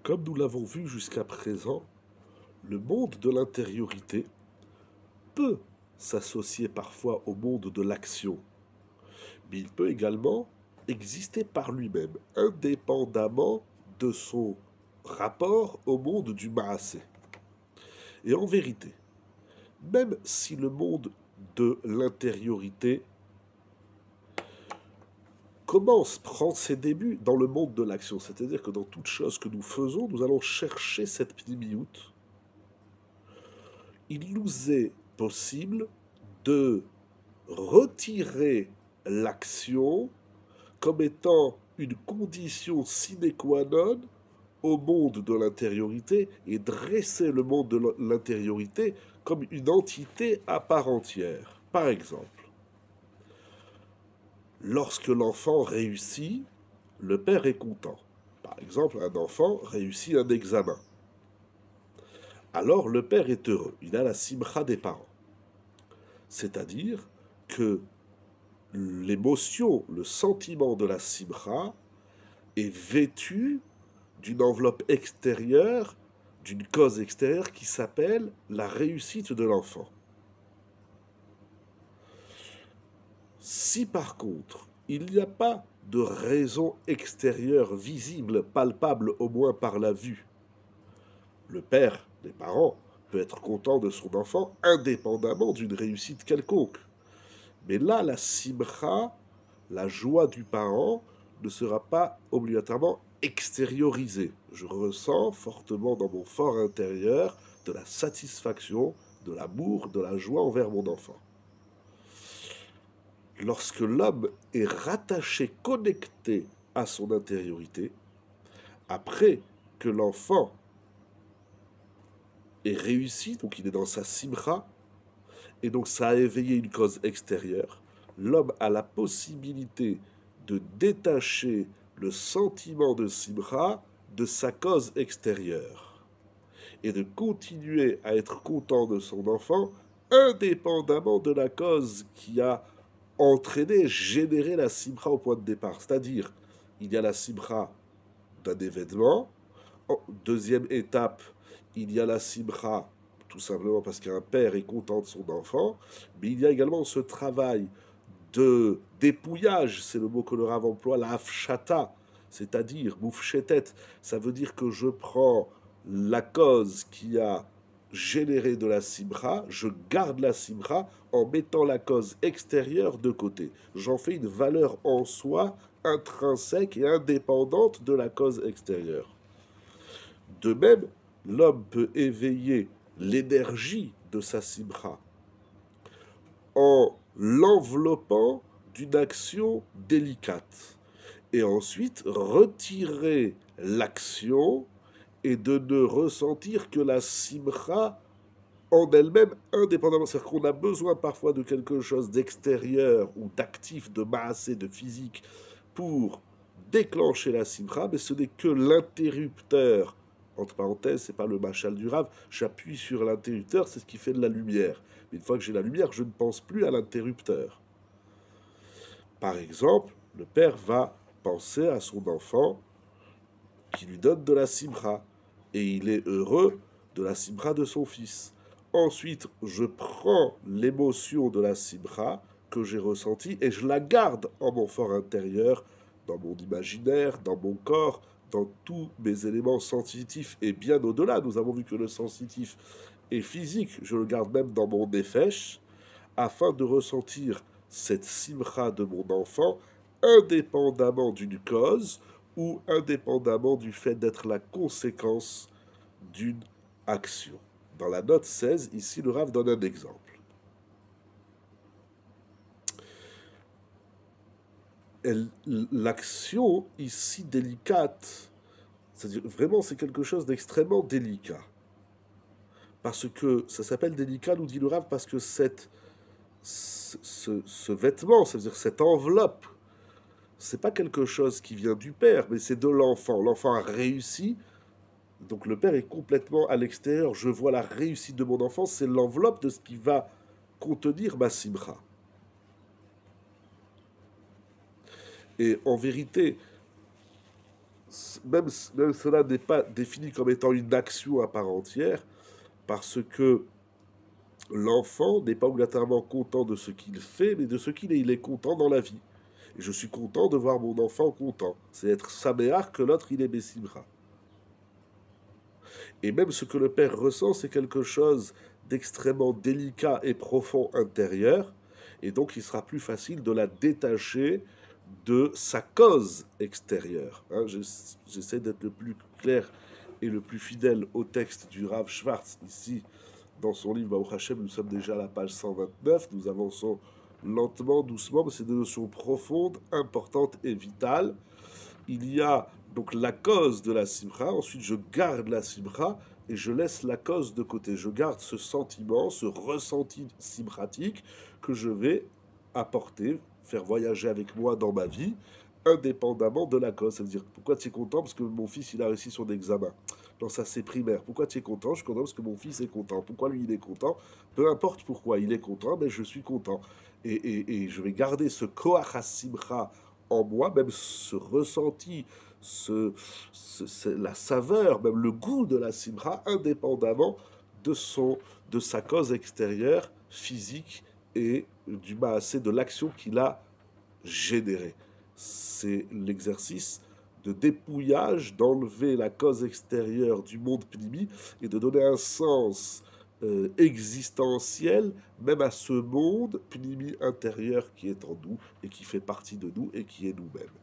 Comme nous l'avons vu jusqu'à présent, le monde de l'intériorité peut s'associer parfois au monde de l'action, mais il peut également exister par lui-même, indépendamment de son rapport au monde du Maasé. Et en vérité, même si le monde de l'intériorité prend ses débuts dans le monde de l'action, c'est-à-dire que dans toute chose que nous faisons, nous allons chercher cette pnimiout, il nous est possible de retirer l'action comme étant une condition sine qua non au monde de l'intériorité et dresser le monde de l'intériorité comme une entité à part entière. Par exemple, lorsque l'enfant réussit, le père est content. Par exemple, un enfant réussit un examen. Alors le père est heureux, il a la simcha des parents. C'est-à-dire que l'émotion, le sentiment de la simcha est vêtu d'une enveloppe extérieure, d'une cause extérieure qui s'appelle la réussite de l'enfant. Si par contre, il n'y a pas de raison extérieure visible, palpable au moins par la vue, le père, les parents, peut être content de son enfant indépendamment d'une réussite quelconque. Mais là, la simcha, la joie du parent, ne sera pas obligatoirement extériorisée. Je ressens fortement dans mon fort intérieur de la satisfaction, de l'amour, de la joie envers mon enfant. Lorsque l'homme est rattaché, connecté à son intériorité, après que l'enfant est réussi, donc il est dans sa simcha, et donc ça a éveillé une cause extérieure, l'homme a la possibilité de détacher le sentiment de simcha de sa cause extérieure et de continuer à être content de son enfant indépendamment de la cause qui a entraîné, généré la simcha au point de départ. C'est-à-dire, il y a la simcha d'un événement. Deuxième étape, il y a la simcha, tout simplement parce qu'un père est content de son enfant, mais il y a également ce travail de dépouillage, c'est le mot que le Rav emploie, la hafshata, c'est-à-dire moufchetet, ça veut dire que je prends la cause qui a généré de la simcha, je garde la simcha en mettant la cause extérieure de côté. J'en fais une valeur en soi intrinsèque et indépendante de la cause extérieure. De même, l'homme peut éveiller l'énergie de sa simcha en l'enveloppant d'une action délicate et ensuite retirer l'action et de ne ressentir que la simcha en elle-même indépendamment. C'est-à-dire qu'on a besoin parfois de quelque chose d'extérieur ou d'actif, de massé, de physique pour déclencher la simcha, mais ce n'est que l'interrupteur. Entre parenthèses, c'est pas le machal du Rav, j'appuie sur l'interrupteur, c'est ce qui fait de la lumière. Mais une fois que j'ai la lumière, je ne pense plus à l'interrupteur. Par exemple, le père va penser à son enfant qui lui donne de la simcha, et il est heureux de la simcha de son fils. Ensuite, je prends l'émotion de la simcha que j'ai ressentie et je la garde en mon fort intérieur, dans mon imaginaire, dans mon corps, dans tous mes éléments sensitifs et bien au-delà. Nous avons vu que le sensitif est physique, je le garde même dans mon nefesh, afin de ressentir cette simcha de mon enfant indépendamment d'une cause ou indépendamment du fait d'être la conséquence d'une action. Dans la note 16, ici, le Rav donne un exemple. L'action ici délicate, c'est-à-dire vraiment c'est quelque chose d'extrêmement délicat. Parce que ça s'appelle délicat, nous dit le Rav, parce que ce vêtement, c'est-à-dire cette enveloppe, c'est pas quelque chose qui vient du père, mais c'est de l'enfant. L'enfant a réussi, donc le père est complètement à l'extérieur. Je vois la réussite de mon enfant, c'est l'enveloppe de ce qui va contenir ma simcha. Et en vérité, même cela n'est pas défini comme étant une action à part entière, parce que l'enfant n'est pas obligatoirement content de ce qu'il fait, mais de ce qu'il est. Il est content dans la vie. Et je suis content de voir mon enfant content. C'est être saméar que l'autre, il est bessimra. Et même ce que le père ressent, c'est quelque chose d'extrêmement délicat et profond intérieur. Et donc, il sera plus facile de la détacher de sa cause extérieure. Hein, j'essaie d'être le plus clair et le plus fidèle au texte du Rav Schwartz ici dans son livre Baruch Hashem. Nous sommes déjà à la page 129. Nous avançons lentement, doucement, mais c'est des notions profondes, importantes et vitales. Il y a donc la cause de la simcha, ensuite je garde la simcha et je laisse la cause de côté. Je garde ce sentiment, ce ressenti simchatique que je vais apporter, faire voyager avec moi dans ma vie, indépendamment de la cause. C'est-à-dire, pourquoi tu es content? Parce que mon fils, il a réussi son examen. Non, ça c'est primaire. Pourquoi tu es content? Je suis content parce que mon fils est content. Pourquoi lui, il est content? Peu importe pourquoi il est content, mais je suis content. Et je vais garder ce koach simcha en moi, même ce ressenti, la saveur, même le goût de la simcha, indépendamment de, de sa cause extérieure, physique, et du maassé, de l'action qu'il a générée. C'est l'exercice de dépouillage, d'enlever la cause extérieure du monde pnimi et de donner un sens existentiel même à ce monde pnimi intérieur qui est en nous et qui fait partie de nous et qui est nous-mêmes.